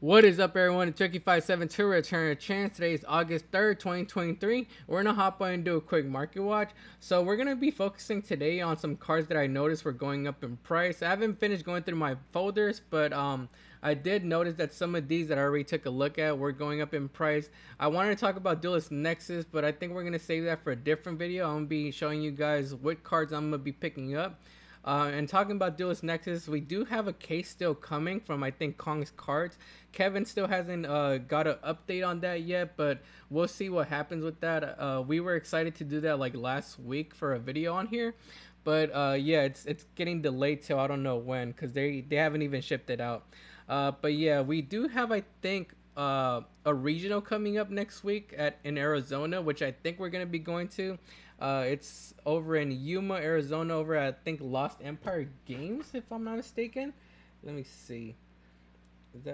What is up, everyone? It's Turkey572 returning a chance. Today is August 3rd, 2023. We're gonna hop on and do a quick market watch. So we're gonna be focusing today on some cards that I noticed were going up in price. I haven't finished going through my folders, but I did notice that some of these that I already took a look at were going up in price. I wanted to talk about Duelist Nexus, but I think we're gonna save that for a different video. I'm gonna be showing you guys what cards I'm gonna be picking up. And talking about Duelist Nexus, we do have a case still coming from, I think, Kong's Cards. Kevin still hasn't got an update on that yet, but we'll see what happens with that. We were excited to do that like last week for a video on here, but yeah, it's getting delayed till I don't know when, because they haven't even shipped it out. But yeah, we do have, I think, a regional coming up next week in Arizona, which I think we're gonna be going to. It's over in Yuma, Arizona, over at, I think, Lost Empire Games, if I'm not mistaken. Let me see.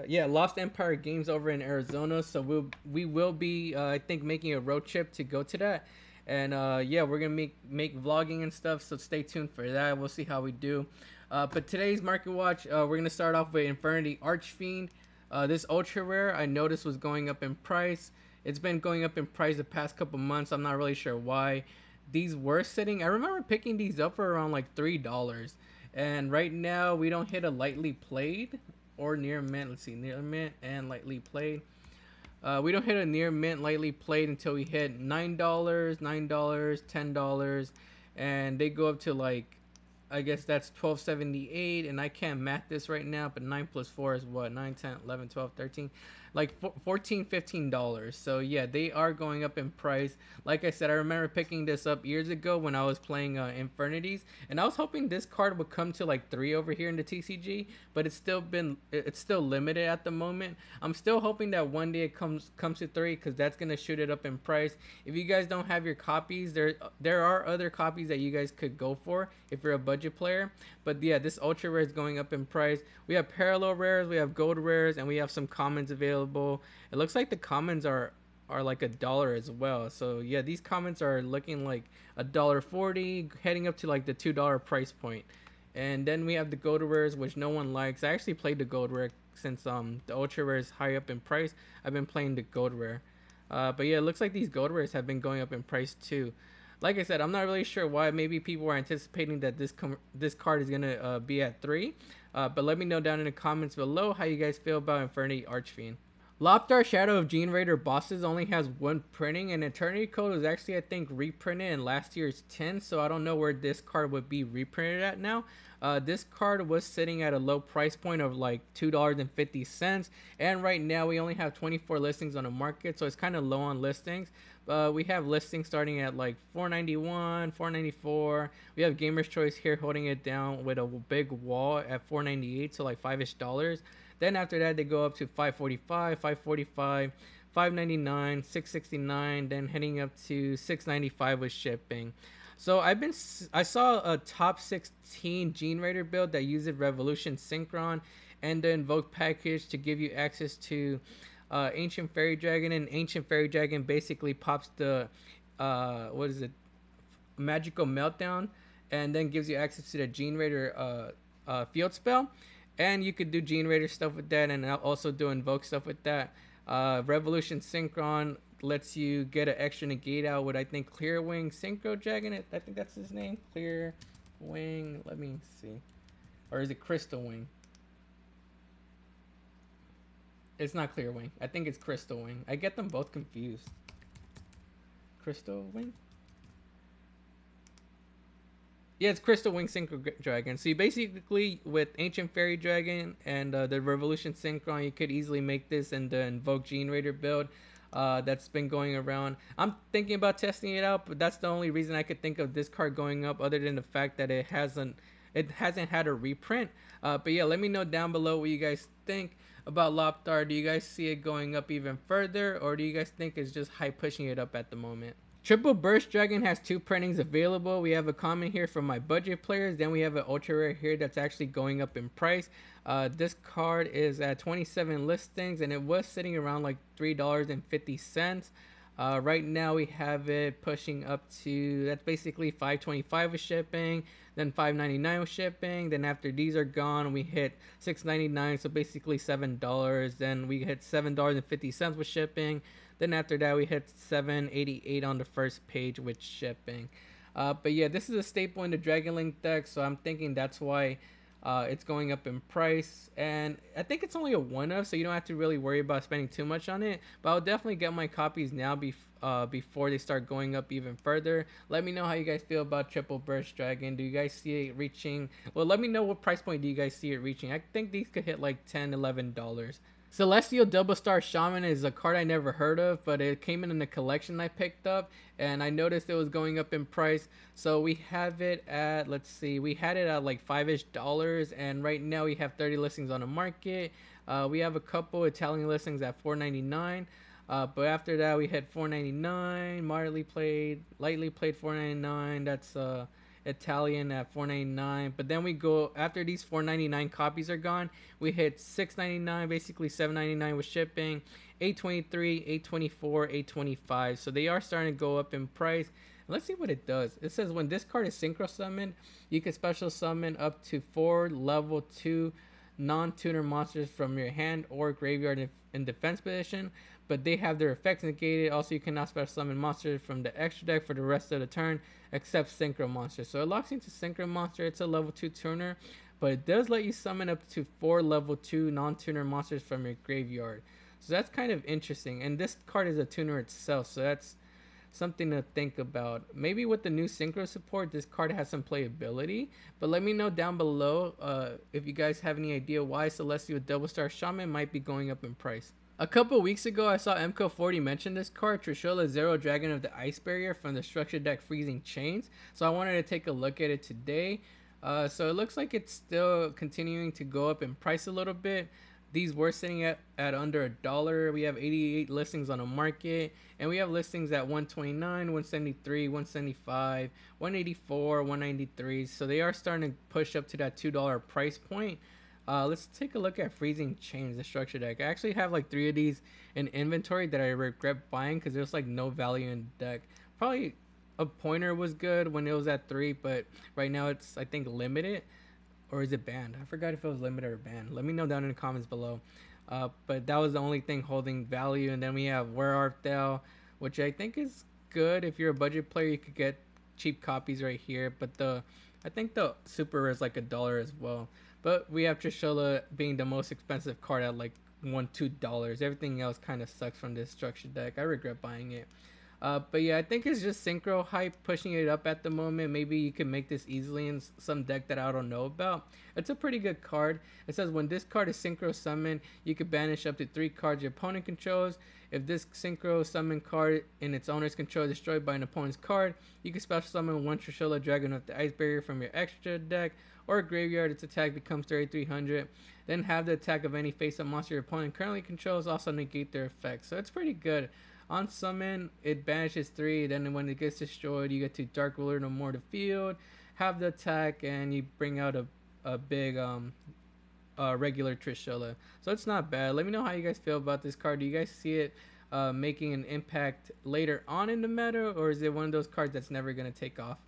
Yeah, Lost Empire Games over in Arizona. So we will be I think making a road trip to go to that, and yeah, we're gonna make vlogging and stuff. So stay tuned for that. We'll see how we do. But today's market watch, we're gonna start off with Infernity Archfiend. This ultra rare I noticed was going up in price. It's been going up in price the past couple months. I'm not really sure why. These were sitting. I remember picking these up for around like $3, and right now we don't hit a lightly played or near mint. Let's see, near mint and lightly played. We don't hit a near mint lightly played until we hit $9, $9, $10, and they go up to like, I guess that's 1278, and I can't math this right now, but 9 plus 4 is what? 9, 10, 11, 12, 13, like 14, $15. So yeah, they are going up in price. Like I said, I remember picking this up years ago when I was playing Infernities, and I was hoping this card would come to like 3 over here in the TCG, but it's still limited at the moment. I'm still hoping that one day it comes to 3, because that's gonna shoot it up in price. If you guys don't have your copies, there are other copies that you guys could go for if you're a budget player. But yeah, this ultra rare is going up in price. We have parallel rares, we have gold rares, and we have some commons available. It looks like the commons are like $1 as well. So yeah, these commons are looking like $1.40, heading up to like the $2 price point. And then we have the gold rares, which no one likes. I actually played the gold rare since the ultra rare is high up in price. I've been playing the gold rare. But yeah, it looks like these gold rares have been going up in price too. Like I said, I'm not really sure why. Maybe people are anticipating that this card is gonna be at 3. But let me know down in the comments below how you guys feel about Infernity Archfiend. Loptar Shadow of Gene Raider Bosses only has one printing, and Eternity Code was actually, I think, reprinted in last year's 10, so I don't know where this card would be reprinted at now. This card was sitting at a low price point of like $2.50, and right now we only have 24 listings on the market, so it's kind of low on listings. We have listings starting at like $4.91, $4.94. We have Gamer's Choice here holding it down with a big wall at $4.98, so like $5-ish. Then after that, they go up to 545, 545, 599, 669, then heading up to 695 with shipping. So I saw a top 16 Gene Raider build that uses Revolution Synchron and the Invoke package to give you access to Ancient Fairy Dragon, and Ancient Fairy Dragon basically pops the what is it, Magical Meltdown, and then gives you access to the Gene Raider field spell, and you could do Gene Raider stuff with that, and also do Invoke stuff with that. Revolution Synchron lets you get an extra negate out with, I think, Clear Wing Synchro Dragon. I think that's his name, Clear Wing. Let me see, or is it Crystal Wing? It's not Clear Wing. I think it's Crystal Wing. I get them both confused. Crystal Wing? Yeah, it's Crystal Wing Synchro Dragon. So you basically, with Ancient Fairy Dragon and the Revolution Synchron, you could easily make this in the Invoke Gene Raider build that's been going around. I'm thinking about testing it out, but that's the only reason I could think of this card going up, other than the fact that it hasn't had a reprint. But yeah, let me know down below what you guys think about Loptar. Do you guys see it going up even further, or do you guys think it's just hype pushing it up at the moment? Triple Burst Dragon has 2 printings available. We have a common here for my budget players. Then we have an ultra rare here that's actually going up in price. This card is at 27 listings, and it was sitting around like $3.50. Right now we have it pushing up to, that's basically 525 with shipping, then 599 with shipping. Then after these are gone, we hit 699, so basically $7. Then we hit $7.50 with shipping. Then after that, we hit 788 on the first page with shipping. But yeah, this is a staple in the Dragon Link deck, so I'm thinking that's why it's going up in price. And I think it's only a one-of, so you don't have to really worry about spending too much on it. But I'll definitely get my copies now before they start going up even further. Let me know how you guys feel about Triple Burst Dragon. Do you guys see it reaching? Well, let me know what price point do you guys see it reaching. I think these could hit like $10-11. Celestial Double Star Shaman is a card I never heard of, but it came in the collection I picked up, and I noticed it was going up in price. So we have it at, let's see, we had it at like $5-ish, and right now we have 30 listings on the market. We have a couple Italian listings at $4.99. But after that, we hit $4.99. Lightly played $4.99. That's Italian at $4.99. But then we go, after these $4.99 copies are gone, we hit $6.99, basically $7.99 with shipping, $8.23, $8.24, $8.25. So they are starting to go up in price. Let's see what it does. It says when this card is synchro summoned, you can special summon up to 4 level 2 non-tuner monsters from your hand or graveyard in defense position, but they have their effects negated. Also, you cannot special summon monsters from the extra deck for the rest of the turn except synchro monsters. So it locks into synchro monster. It's a level 2 tuner, but it does let you summon up to 4 level 2 non-tuner monsters from your graveyard. So that's kind of interesting. And this card is a tuner itself, so that's something to think about. Maybe with the new synchro support, this card has some playability. But let me know down below if you guys have any idea why Celestial Double Star Shaman might be going up in price. A couple weeks ago, I saw MCO40 mention this card, Trishula Zero Dragon of the Ice Barrier from the structure deck Freezing Chains. So I wanted to take a look at it today. So it looks like it's still continuing to go up in price a little bit. These were sitting at under $1. We have 88 listings on the market, and we have listings at 129, 173, 175, 184, 193. So they are starting to push up to that $2 price point. Let's take a look at Freezing Chains, the structure deck. I actually have like 3 of these in inventory that I regret buying because there's like no value in the deck. Probably a pointer was good when it was at 3, but right now it's, I think, limited. Or is it banned? I forgot if it was limited or banned. Let me know down in the comments below. But that was the only thing holding value. And then we have Where Art Thou, which I think is good. If you're a budget player, you could get cheap copies right here. But I think the super rare is like $1 as well. But we have Trishula being the most expensive card at like $2. Everything else kind of sucks from this structure deck. I regret buying it. But yeah, I think it's just synchro hype pushing it up at the moment. Maybe you can make this easily in some deck that I don't know about. It's a pretty good card. It says when this card is synchro summoned, you can banish up to 3 cards your opponent controls. If this synchro summon card in its owner's control is destroyed by an opponent's card, you can special summon 1 Trishula Dragon of the Ice Barrier from your extra deck or graveyard. Its attack becomes 3300. Then have the attack of any face-up monster your opponent currently controls also negate their effects. So it's pretty good. On summon, it banishes 3. Then when it gets destroyed, you get to Dark Ruler no more the field, have the attack, and you bring out a big regular Trishula. So it's not bad. Let me know how you guys feel about this card. Do you guys see it making an impact later on in the meta, or is it one of those cards that's never going to take off?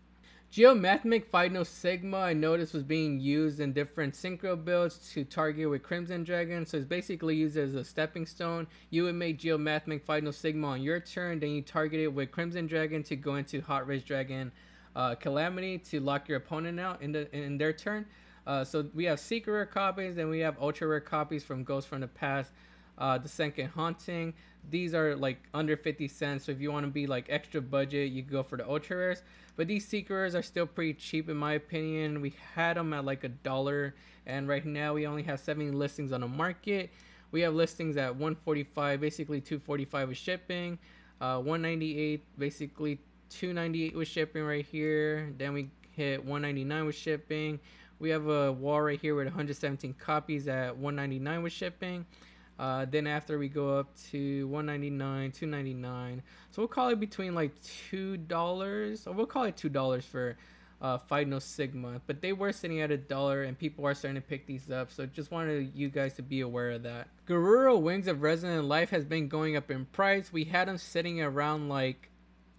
Geomathemic Final Sigma, I noticed, was being used in different synchro builds to target with Crimson Dragon. So it's basically used as a stepping stone. You would make Geomathemic Final Sigma on your turn, then you target it with Crimson Dragon to go into Hot Ridge Dragon Calamity to lock your opponent out in their turn. So we have secret rare copies, and we have ultra rare copies from Ghosts from the Past, the Second Haunting. These are like under 50 cents, so if you want to be like extra budget, you can go for the ultra rares. But these secret rares are still pretty cheap in my opinion. We had them at like $1, and right now we only have 70 listings on the market. We have listings at 145, basically 245 with shipping, 198, basically 298 with shipping right here. Then we hit 199 with shipping. We have a wall right here with 117 copies at 199 with shipping. Then after we go up to 199, 299. So we'll call it between like $2, or we'll call it $2 for Final Sigma, but they were sitting at $1 and people are starting to pick these up, so just wanted you guys to be aware of that. Garuro Wings of Resident Life has been going up in price. We had them sitting around like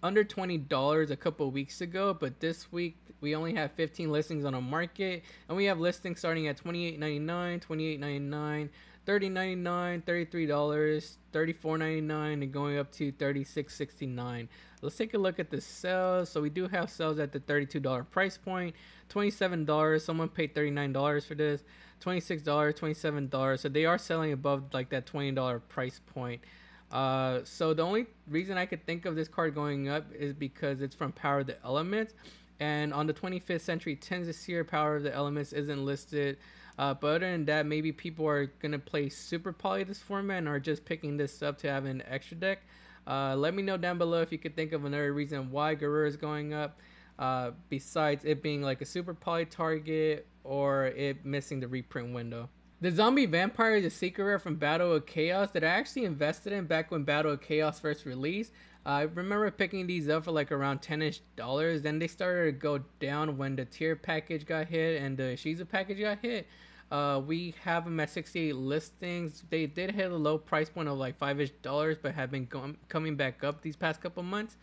under $20 a couple of weeks ago, but this week we only have 15 listings on the market, and we have listings starting at $28.99, $28.99, $30.99, $33, $34.99, and going up to $36.69. Let's take a look at the sales. So we do have sales at the $32 price point, $27. Someone paid $39 for this. $26, $27. So they are selling above like that $20 price point. So the only reason I could think of this card going up is because it's from Power of the Elements, and on the 25th Century Tins this year, Power of the Elements isn't listed. But other than that, maybe people are gonna play Super Poly this format and are just picking this up to have an extra deck. Let me know down below if you could think of another reason why Garura is going up, besides it being like a Super Poly target or it missing the reprint window. The Zombie Vampire is a secret rare from Battle of Chaos that I actually invested in back when Battle of Chaos first released. I remember picking these up for like around $10-ish. Then they started to go down when the tier package got hit and the Shizu package got hit. We have them at 68 listings. They did hit a low price point of like $5-ish, but have been coming back up these past couple months.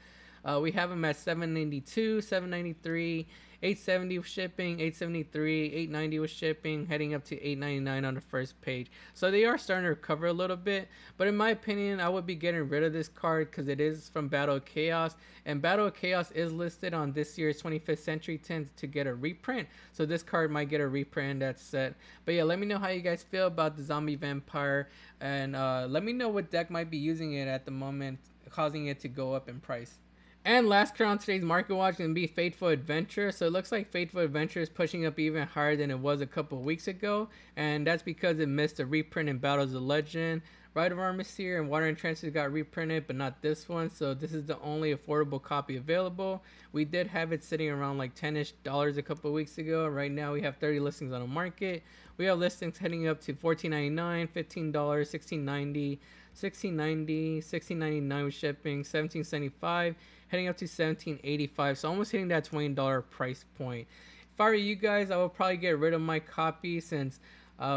We have them at $792, $793, $870 with shipping, $873, $890 with shipping, heading up to $899 on the first page. So they are starting to recover a little bit, but in my opinion, I would be getting rid of this card because it is from Battle of Chaos, and Battle of Chaos is listed on this year's 25th Century Tins to get a reprint. So this card might get a reprint in that set. But yeah, let me know how you guys feel about the Zombie Vampire, and let me know what deck might be using it at the moment, causing it to go up in price. And last card on today's market watch is going to be Fateful Adventure. So it looks like Fateful Adventure is pushing up even higher than it was a couple of weeks ago. And that's because it missed a reprint in Battles of Legend. Rite of Armistice and Water and Trances got reprinted, but not this one. So this is the only affordable copy available. We did have it sitting around like $10-ish a couple of weeks ago. Right now we have 30 listings on the market. We have listings heading up to $14.99, $15, $16.90, $16.90, $16.99 with shipping, $17.75, heading up to $17.85. So almost hitting that $20 price point. If I were you guys, I would probably get rid of my copy since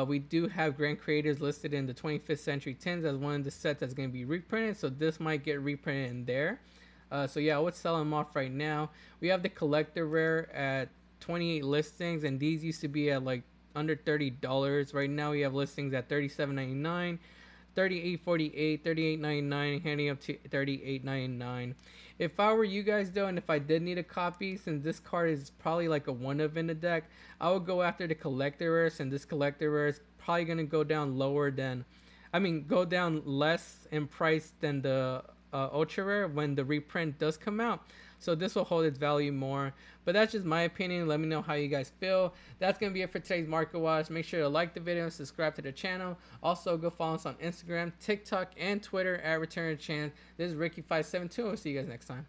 we do have Grand Creators listed in the 25th Century Tins as one of the sets that's going to be reprinted. So this might get reprinted in there. So yeah, I would sell them off right now. We have the Collector Rare at 28 listings, and these used to be at like under $30. Right now we have listings at $37.99, $38.48, $38.99, handing up to $38.99. If I were you guys though, and if I did need a copy, since this card is probably like a one of in the deck, I would go after the Collector Rares, and this Collector Rare is probably gonna go down lower than, go down less in price than the Ultra Rare when the reprint does come out. So this will hold its value more. But that's just my opinion. Let me know how you guys feel. That's going to be it for today's Market Watch. Make sure to like the video and subscribe to the channel. Also, go follow us on Instagram, TikTok, and Twitter at Return of Chance. This is Ricky572. We'll see you guys next time.